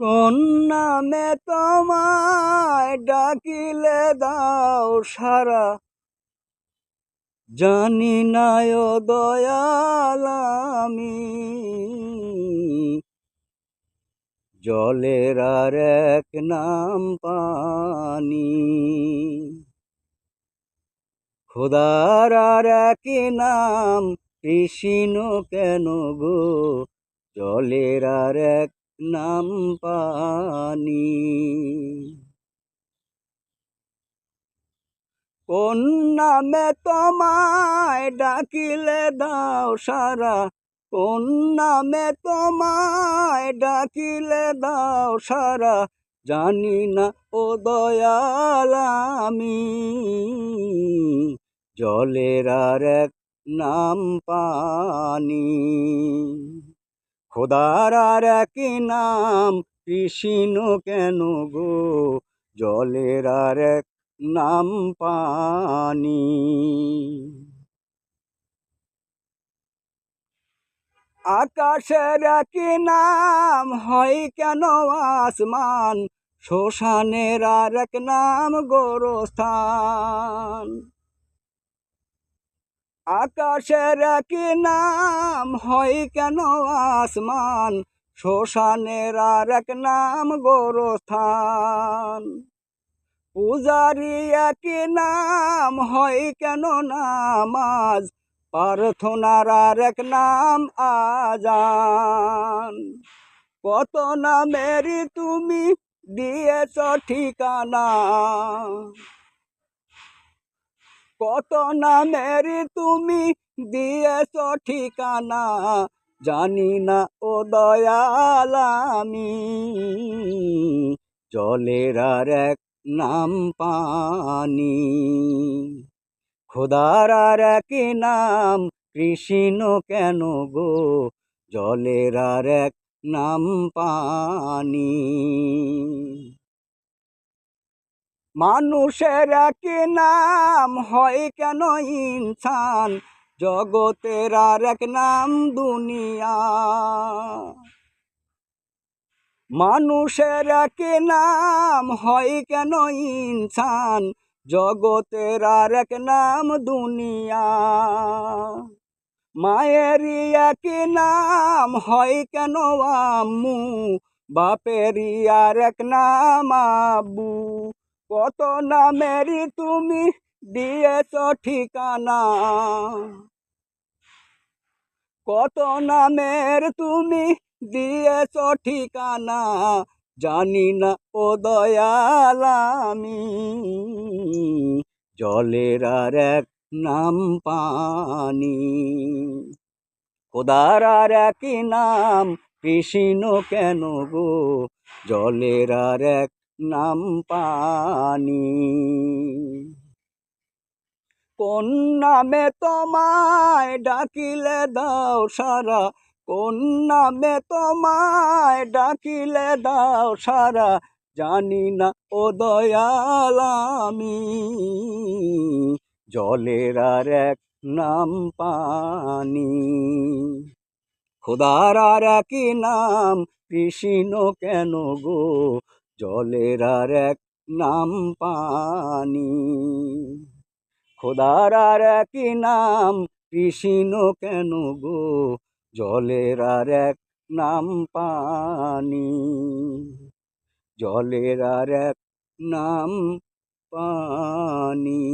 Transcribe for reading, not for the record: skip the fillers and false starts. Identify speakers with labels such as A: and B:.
A: কোন নামে তোমায় ডাকিলে দাও সারা, জানি না ও দয়াল আমি। জলের আর এক নাম পানি, খোদার আর এক নাম কৃষ্ণ কেন গো, জলের আর এক নাম পানি। কোন নামে তোমায় ডাকিলে দাও সারা, কোন নামে তোমায় ডাকিলে দাও সারা, জানি না ও দয়াল আমি। জলের আর এক নাম পানি, খোদার আর এক নাম কৃষ্ণ কেন গো, জলের আর এক নাম পানি। আকাশের এক নাম হয় কেন আসমান, শ্মশানের আর এক নাম গোরস্থান। আকাশের এক নাম হয় কেন আসমান, শ্মশানের আর এক নাম গোরস্থান। পূজারি এক নাম হয় কেন নামাজ, প্রার্থনার আর এক নাম আজান। কত নামের তুমি দিয়েছ ঠিকানা, কত নামের তুমি দিয়েছ ঠিকানা, জানি না ও দয়াল আমি। জলের আর এক নাম পানি, খোদার আর এক নাম কৃষ্ণ কেন গো, জলের আর এক নাম পানি। মানুষের এক নাম হয় কেন ইনসান, জগতের আর এক নাম দুনিয়া। মানুষের এক নাম হয় কেন ইনসান, জগতের আর এক নাম দুনিয়া। মায়েরই এক নাম হয় কেন আম্মু, বাপেরই আর এক নাম আব্বু। কত নামের তুমি দিয়েছ ঠিকানা, কত নামের তুমি দিয়েছ ঠিকানা, জানি না ও দয়াল আমি। জলের আর এক নাম পানি, খোদার আর এক নাম কৃষ্ণ কেন গো, জলের আর এক নাম পানি। কোন নামে তোমায় ডাকিলে দাও সারা, কোন নামে তোমায় ডাকিলে দাও সারা, জানি না ও দয়াল আমি। জলের আর এক নাম পানি, খোদার আর এক নাম কৃষ্ণ কেন গো, জলের আর এক নাম পানি। খোদার আর এক নাম কৃষ্ণ কেন গো, জলের আর এক নাম পানি। জলের আর এক নাম পানি।